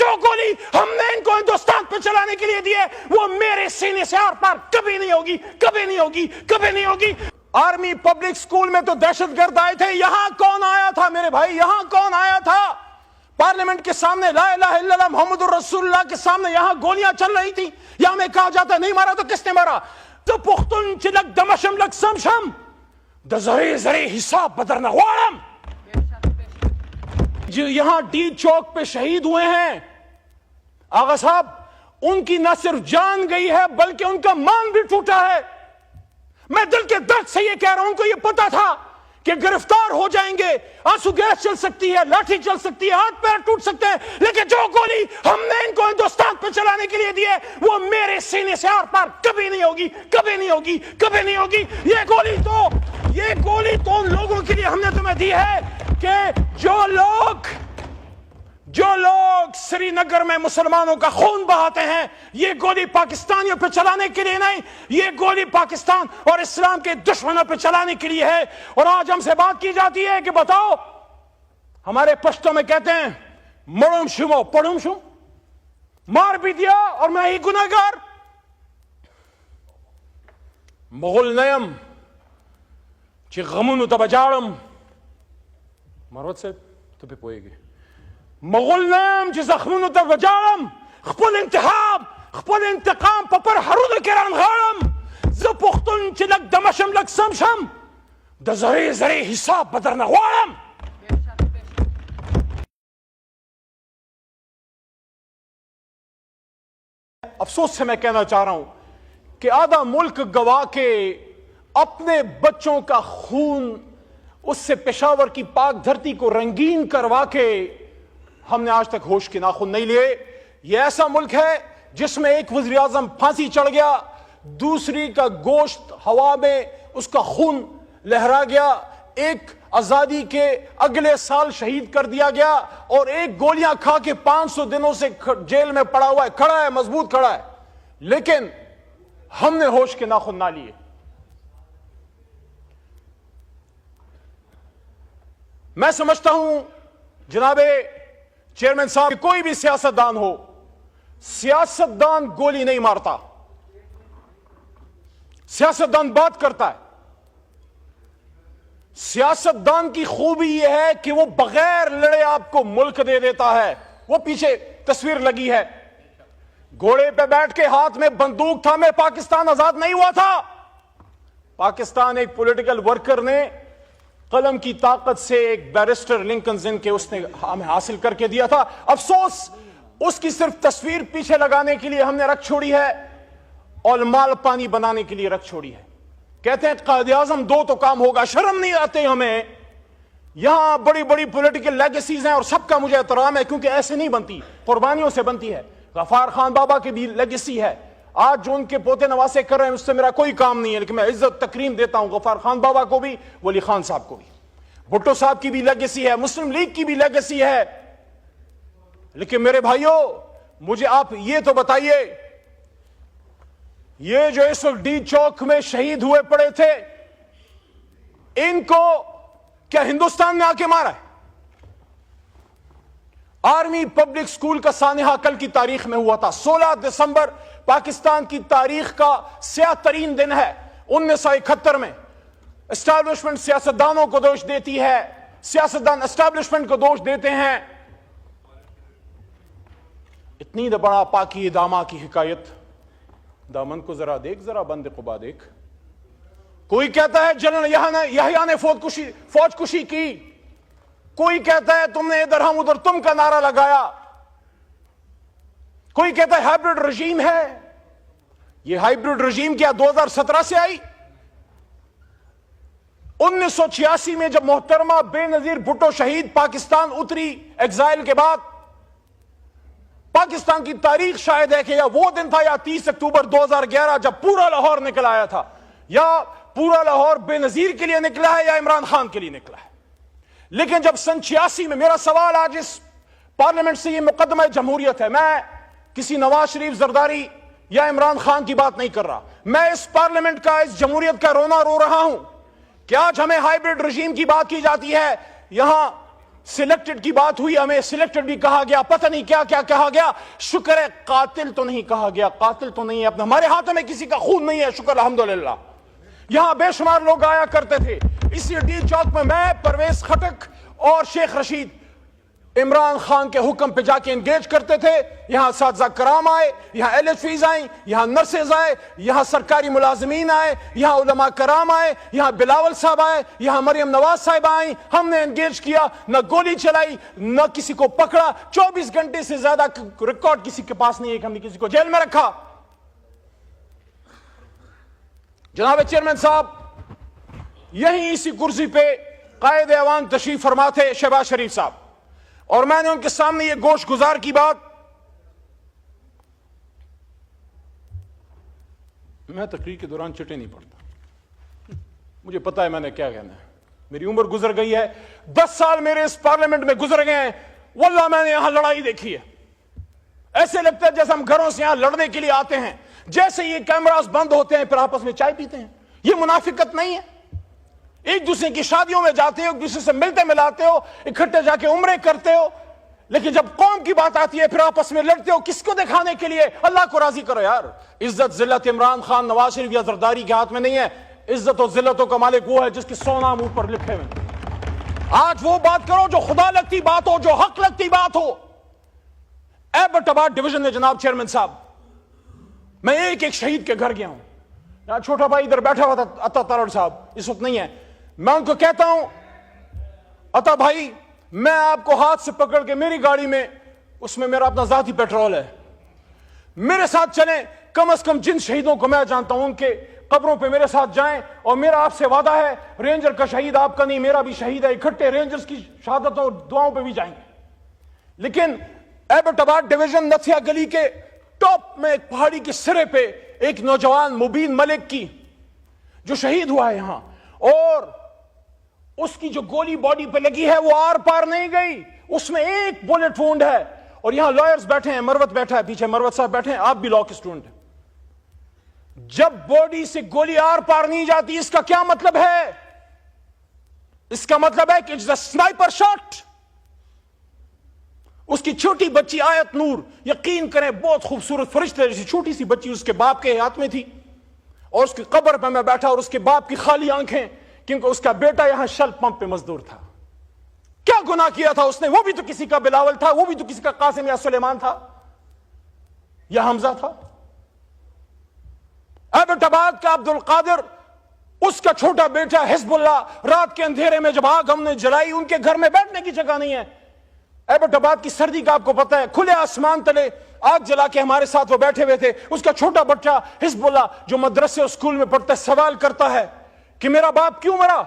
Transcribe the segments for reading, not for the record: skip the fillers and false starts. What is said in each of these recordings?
جو گولی ہم نے ان کو ہندوستان پہ چلانے کے لیے دی ہے وہ میرے سینے سے آر پار کبھی نہیں ہوگی، کبھی نہیں ہوگی، کبھی نہیں ہوگی۔ آرمی پبلک سکول میں تو دہشت گرد آئے تھے، یہاں کون آیا تھا میرے بھائی؟ یہاں کون آیا تھا؟ پارلیمنٹ کے سامنے لا الہ الا اللہ محمد الرسول اللہ کے سامنے یہاں گولیاں چل رہی تھی، یہاں میں کہا جاتا ہے نہیں مارا تو کس نے مارا؟ تو پختون چلک دمشم لک سمشم دزری زری حساب بدرنہ وارم جو یہاں ڈی چوک پہ شہید ہوئے ہیں آغا صاحب، ان کی نہ صرف جان گئی ہے بلکہ ان کا مان بھی ٹوٹا ہے۔ میں دل کے درد سے یہ کہہ رہا ہوں، ان کو یہ پتا تھا کہ گرفتار ہو جائیں گے، آنسو گیس چل سکتی ہے، لاٹھی چل سکتی ہے، ہاتھ پیر ٹوٹ سکتے ہیں، لیکن جو گولی ہم نے ان کو ہندوستان پہ چلانے کے لیے دی ہے وہ میرے سینے سے آر پار کبھی نہیں ہوگی، کبھی نہیں ہوگی، کبھی نہیں ہوگی۔ یہ گولی تو ان لوگوں کے لیے ہم نے تمہیں دی ہے کہ جو لوگ سری نگر میں مسلمانوں کا خون بہاتے ہیں، یہ گولی پاکستانیوں پہ چلانے کے لیے نہیں، یہ گولی پاکستان اور اسلام کے دشمنوں پہ چلانے کے لیے ہے۔ اور آج ہم سے بات کی جاتی ہے کہ بتاؤ، ہمارے پشتوں میں کہتے ہیں مڑم شمو پڑم شم، مار بھی دیا اور میں ہی گناہگار۔ مغل نیم چی غمونو تا بجارم مروت سے تو پہ پوئے گے مغل نیم چی زخمونو تا بجارم خپل انتقام پپر حرود کران غارم ز پختون چی لگ دمشم لگ سمشم دا زری حساب بدرنہ غارم۔ افسوس سے میں کہنا چاہ رہا ہوں کہ آدھا ملک گوا کے اپنے بچوں کا خون اس سے پشاور کی پاک دھرتی کو رنگین کروا کے ہم نے آج تک ہوش کے ناخن نہیں لیے۔ یہ ایسا ملک ہے جس میں ایک وزیر اعظم پھانسی چڑھ گیا، دوسری کا گوشت ہوا میں اس کا خون لہرا گیا، ایک آزادی کے اگلے سال شہید کر دیا گیا، اور ایک گولیاں کھا کے 500 دنوں سے جیل میں پڑا ہوا ہے، کھڑا ہے، مضبوط کھڑا ہے، لیکن ہم نے ہوش کے ناخن نہ لیے۔ میں سمجھتا ہوں جناب چیئرمین صاحب، کوئی بھی سیاستدان ہو، سیاستدان گولی نہیں مارتا، سیاستدان بات کرتا ہے۔ سیاستدان کی خوبی یہ ہے کہ وہ بغیر لڑے آپ کو ملک دے دیتا ہے۔ وہ پیچھے تصویر لگی ہے، گھوڑے پہ بیٹھ کے ہاتھ میں بندوق تھا میں پاکستان آزاد نہیں ہوا تھا۔ پاکستان ایک پولیٹیکل ورکر نے قلم کی طاقت سے ایک بیرسٹر لنکن زن کے اس نے ہمیں حاصل کر کے دیا تھا۔ افسوس اس کی صرف تصویر پیچھے لگانے کے لیے ہم نے رکھ چھوڑی ہے اور مال پانی بنانے کے لیے رکھ چھوڑی ہے۔ کہتے ہیں قائد اعظم 2 تو کام ہوگا، شرم نہیں آتے ہمیں؟ یہاں بڑی بڑی پولیٹیکل لیگیسیز ہیں اور سب کا مجھے احترام ہے کیونکہ ایسے نہیں بنتی، قربانیوں سے بنتی ہے۔ غفار خان بابا کی بھی لیگیسی ہے، آج جو ان کے پوتے نواسے کر رہے ہیں اس سے میرا کوئی کام نہیں ہے، لیکن میں عزت تکریم دیتا ہوں غفار خان بابا کو بھی، ولی خان صاحب کو بھی۔ بھٹو صاحب کی بھی لیگیسی ہے، مسلم لیگ کی بھی لیگیسی ہے۔ لیکن میرے بھائیوں، مجھے آپ یہ تو بتائیے، یہ جو اس وقت ڈی چوک میں شہید ہوئے پڑے تھے، ان کو کیا ہندوستان میں آ کے مارا ہے؟ آرمی پبلک سکول کا سانحہ کل کی تاریخ میں ہوا تھا۔ 16 دسمبر پاکستان کی تاریخ کا سیاہ ترین دن ہے۔ 1971 میں اسٹیبلشمنٹ سیاستدانوں کو دوش دیتی ہے، سیاستدان اسٹیبلشمنٹ کو دوش دیتے ہیں۔ اتنی بڑا پاکی داما کی حکایت، دامن کو ذرا دیکھ، ذرا بند قبا دیکھ۔ کوئی کہتا ہے جنرل یحییٰ نے فوج کشی کی، کوئی کہتا ہے تم نے ادھر ہم ادھر تم کا نعرہ لگایا، کوئی کہتا ہے ہائبرڈ رجیم ہے۔ یہ ہائبرڈ رجیم کیا 2017 سے آئی؟ 1986 میں جب محترمہ بے نظیر بھٹو شہید پاکستان اتری ایگزائل کے بعد، پاکستان کی تاریخ شاید ہے کہ یا وہ دن تھا یا 30 اکتوبر 2011 جب پورا لاہور نکل آیا تھا، یا پورا لاہور بے نظیر کے لیے نکلا ہے یا عمران خان کے لیے نکلا ہے۔ لیکن جب سن 86 میں، میرا سوال آج اس پارلیمنٹ سے یہ مقدمہ جمہوریت ہے، میں کسی نواز شریف زرداری یا عمران خان کی بات نہیں کر رہا، میں اس پارلیمنٹ کا، اس جمہوریت کا رونا رو رہا ہوں کہ آج ہمیں ہائبرڈ رجیم کی بات کی جاتی ہے۔ یہاں سلیکٹڈ کی بات ہوئی, ہمیں سلیکٹڈ بھی کہا گیا, پتہ نہیں کیا کیا کہا گیا. شکر ہے قاتل تو نہیں کہا گیا, قاتل تو نہیں ہے, اپنا ہمارے ہاتھوں میں کسی کا خون نہیں ہے, شکر الحمدللہ. یہاں بے شمار لوگ آیا کرتے تھے. اسی ڈی چوک میں پرویز خٹک اور شیخ رشید عمران خان کے حکم پہ جا کے انگیج کرتے تھے. یہاں اساتذہ کرام آئے, یہاں ایل ایچ ویز آئیں, یہاں نرسز آئے, یہاں سرکاری ملازمین آئے, یہاں علماء کرام آئے, یہاں بلاول صاحب آئے, یہاں مریم نواز صاحب آئیں. ہم نے انگیج کیا, نہ گولی چلائی, نہ کسی کو پکڑا. 24 گھنٹے سے زیادہ ریکارڈ کسی کے پاس نہیں ہے کہ ہم نے کسی کو جیل میں رکھا. جناب چیئرمین صاحب, یہیں اسی کرسی پہ قائد ایوان تشریف فرما تھے شہباز شریف صاحب, اور میں نے ان کے سامنے یہ گوشت گزار کی بات, میں تقریر کے دوران چٹے نہیں پڑتا, مجھے پتا ہے میں نے کیا کہنا ہے. میری عمر گزر گئی ہے, 10 سال میرے اس پارلیمنٹ میں گزر گئے ہیں. واللہ میں نے یہاں لڑائی دیکھی ہے, ایسے لگتا ہے جیسے ہم گھروں سے یہاں لڑنے کے لیے آتے ہیں, جیسے یہ کیمراز بند ہوتے ہیں پھر آپس میں چائے پیتے ہیں. یہ منافقت نہیں ہے. ایک دوسرے کی شادیوں میں جاتے ہو, ایک دوسرے سے ملتے ملاتے ہو, اکٹھے جا کے عمرے کرتے ہو, لیکن جب قوم کی بات آتی ہے پھر آپس میں لڑتے ہو. کس کو دکھانے کے لیے؟ اللہ کو راضی کرو یار. عزت ذلت عمران خان, نواز شریف یا زرداری کے ہاتھ میں نہیں ہے. عزت و ذلتوں کا مالک وہ ہے جس کے 100 نام اوپر لکھے ہوئے. آج وہ بات کرو جو خدا لگتی بات ہو, جو حق لگتی بات ہو. ایبٹ آباد ڈویژن میں جناب چیئرمین صاحب, میں ایک ایک شہید کے گھر گیا ہوں. چھوٹا بھائی ادھر بیٹھا ہوا تھا, عطا تارڑ صاحب اس وقت نہیں ہے. میں ان کو کہتا ہوں, عطا بھائی میں آپ کو ہاتھ سے پکڑ کے میری گاڑی میں, اس میں میرا اپنا ذاتی پیٹرول ہے, میرے ساتھ چلیں. کم از کم جن شہیدوں کو میں جانتا ہوں ان کے قبروں پہ میرے ساتھ جائیں, اور میرا آپ سے وعدہ ہے رینجر کا شہید آپ کا نہیں, میرا بھی شہید ہے, اکٹھے رینجرز کی شہادتوں اور دعاؤں پہ بھی جائیں گے. لیکن ایبٹ آباد ڈویژن نتھیا گلی کے ٹاپ میں ایک پہاڑی کے سرے پہ ایک نوجوان مبین ملک کی جو شہید ہوا ہے یہاں, اور اس کی جو گولی باڈی پہ لگی ہے وہ آر پار نہیں گئی, اس میں ایک بولٹ وونڈ ہے. اور یہاں لائرز بیٹھے ہیں, مروت بیٹھا ہے پیچھے, مروت صاحب بیٹھے ہیں, آپ بھی لا کے اسٹوڈنٹ ہیں. جب باڈی سے گولی آر پار نہیں جاتی اس کا کیا مطلب ہے؟ اس کا مطلب ہے کہ اٹس اے سنائپر شاٹ. اس کی چھوٹی بچی آیت نور, یقین کریں بہت خوبصورت فرشتے جیسی چھوٹی سی بچی اس کے باپ کے ہاتھ میں تھی, اور اس کی قبر پہ میں بیٹھا, اور اس کے باپ کی خالی آنکھیں, کیونکہ اس کا بیٹا یہاں شل پمپ پہ مزدور تھا. کیا گناہ کیا تھا اس نے؟ وہ بھی تو کسی کا بلاول تھا, وہ بھی تو کسی کا قاسم یا سلیمان تھا یا حمزہ تھا. ایبٹ آباد کا عبد القادر, اس کا چھوٹا بیٹا حزب اللہ, رات کے اندھیرے میں جب آگ ہم نے جلائی, ان کے گھر میں بیٹھنے کی جگہ نہیں ہے. ایبٹ آباد کی سردی کا آپ کو پتا ہے, کھلے آسمان تلے آگ جلا کے ہمارے ساتھ وہ بیٹھے ہوئے تھے. اس کا چھوٹا بچہ حزب اللہ جو مدرسے اور اسکول میں پڑھتا ہے, سوال کرتا ہے کہ میرا باپ کیوں مرا؟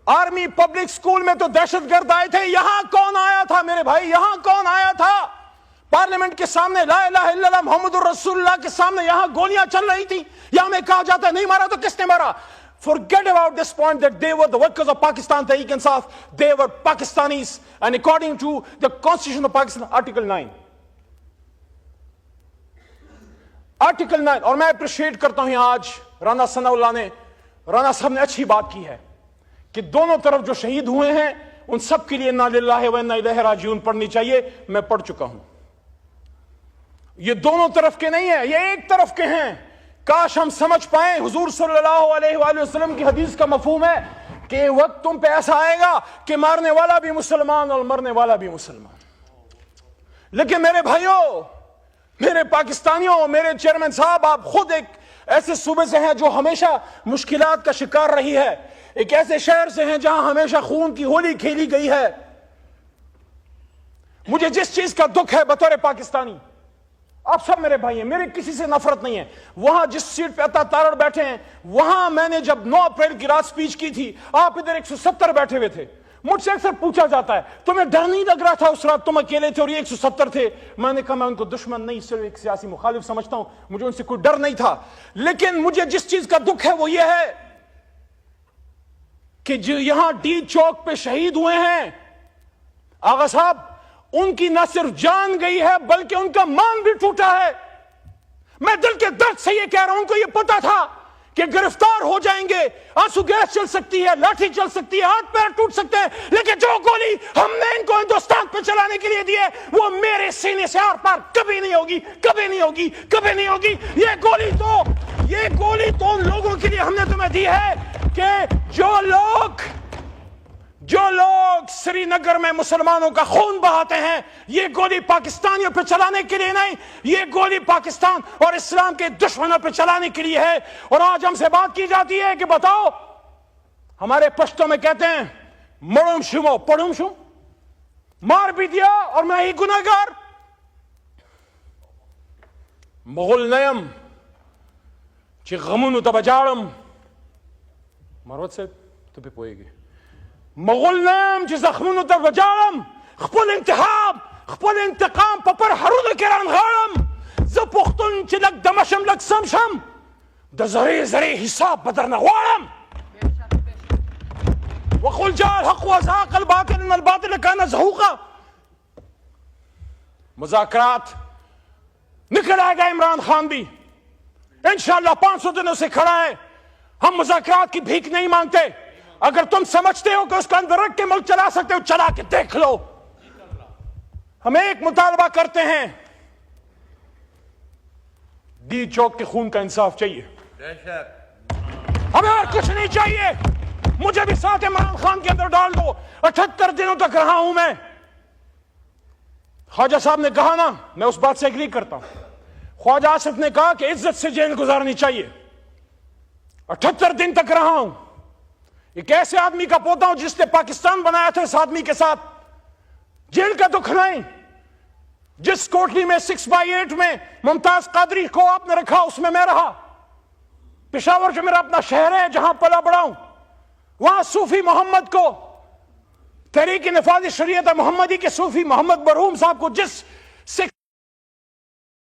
آرمی پبلک اسکول میں تو دہشت گرد آئے تھے, یہاں کون آیا تھا میرے بھائی؟ یہاں کون آیا تھا؟ پارلیمنٹ کے سامنے لا الہ الا اللہ محمد الرسول اللہ کے سامنے یہاں گولیاں چل رہی تھی, یہاں میں کہا جاتا ہے نہیں مارا تو کس نے مارا؟ Forget about this point that they were the workers of Pakistan, Tehreek Insaf, they were Pakistanis, and according to the Constitution of Pakistan, Article 9. Article 9, اور میں اپریشیٹ کرتا ہوں آج رانا ثناء اللہ نے, رانا صاحب نے اچھی بات کی ہے کہ دونوں طرف جو شہید ہوئے ہیں ان سب کے لیے انا للہ و انا الیہ راجعون پڑھنی چاہیے. میں پڑھ چکا ہوں. یہ دونوں طرف کے نہیں ہیں, یہ ایک طرف کے ہیں. کاش ہم سمجھ پائیں, حضور صلی اللہ علیہ وآلہ وسلم کی حدیث کا مفہوم ہے کہ وقت تم پہ ایسا آئے گا کہ مارنے والا بھی مسلمان اور مرنے والا بھی مسلمان. لیکن میرے بھائیوں, میرے پاکستانیوں, میرے چیئرمین صاحب, آپ خود ایک ایسے صوبے سے ہیں جو ہمیشہ مشکلات کا شکار رہی ہے, ایک ایسے شہر سے ہیں جہاں ہمیشہ خون کی ہولی کھیلی گئی ہے. مجھے جس چیز کا دکھ ہے بطور پاکستانی, آپ سب میرے بھائی ہیں, میرے کسی سے نفرت نہیں ہے. وہاں جس سیٹ پہ عطا تارڑ بیٹھے ہیں, وہاں میں نے جب 9 اپریل کی رات سپیچ کی تھی, آپ ادھر 170 بیٹھے ہوئے تھے. مجھ سے اکثر پوچھا جاتا ہے تمہیں ڈر نہیں لگ رہا تھا اس رات؟ تم اکیلے تھے اور یہ 170 تھے. میں نے کہا میں ان کو دشمن نہیں, صرف ایک سیاسی مخالف سمجھتا ہوں, مجھے ان سے کوئی ڈر نہیں تھا. لیکن مجھے جس چیز کا دکھ ہے وہ یہ ہے کہ جو یہاں ڈی چوک پہ شہید ہوئے ہیں آغا صاحب, ان کی نہ صرف جان گئی ہے بلکہ ان کا مان بھی ٹوٹا ہے. میں دل کے درد سے یہ کہہ رہا ہوں, ان کو یہ پتا تھا کہ گرفتار ہو جائیں گے, آنسو گیس چل سکتی ہے, لاٹھی چل سکتی ہے, ہاتھ پیر ٹوٹ سکتے ہیں, لیکن جو گولی ہم نے ان کو ہندوستان پہ چلانے کے لیے دی ہے وہ میرے سینے سے آر پار کبھی نہیں ہوگی, کبھی نہیں ہوگی, کبھی نہیں ہوگی. یہ گولی تو ان لوگوں کے لیے ہم نے تمہیں دی ہے کہ جو لوگ سری نگر میں مسلمانوں کا خون بہاتے ہیں, یہ گولی پاکستانیوں پہ چلانے کے لیے نہیں, یہ گولی پاکستان اور اسلام کے دشمنوں پہ چلانے کے لیے ہے. اور آج ہم سے بات کی جاتی ہے کہ بتاؤ, ہمارے پشتوں میں کہتے ہیں مڑم شمو پڑھم شم, مار بھی دیا اور میں ہی گناہگار. مغل نیم چی غمونو تا بجارم مروت سے تو پہ پوئے گی. مغل نیم چی زخمونو تا بجارم خپل انتحاب خپل انتقام پپر حرود کران غارم. ز پختون چی لگ دمشم لگ سمشم دا زری حساب بدر نغوارم. وقل جاء الحق وزهق الباطل ان الباطل كان زهوقا. مذاکرات نکل آئے گا عمران خان بھی انشاءاللہ 500 دنوں سے کھڑا ہے. ہم مذاکرات کی بھیک نہیں مانگتے. اگر تم سمجھتے ہو کہ اس کا اندر رکھ کے ملک چلا سکتے ہو, چلا کے دیکھ لو. ہم ایک مطالبہ کرتے ہیں, ڈی چوک کے خون کا انصاف چاہیے, ہمیں اور کچھ نہیں چاہیے. مجھے بھی ساتھ عمران خان کے اندر ڈال دو. 78 دنوں تک رہا ہوں میں. خواجہ صاحب نے کہا نا, میں اس بات سے ایگری کرتا ہوں. خواجہ آصف نے کہا کہ عزت سے جیل گزارنی چاہیے. 78 دن تک رہا ہوں. ایک ایسے آدمی کا پوتا ہوں جس نے پاکستان بنایا تھا, اس آدمی کے ساتھ جیل کا دکھ نہیں. جس کوٹلی میں 6/8 میں ممتاز قادری کو آپ نے رکھا, اس میں رہا. پشاور جو میرا اپنا شہر ہے جہاں پلا بڑا ہوں, وہاں صوفی محمد کو, تحریک نفاذ شریعت محمدی کے صوفی محمد مرحوم صاحب کو جس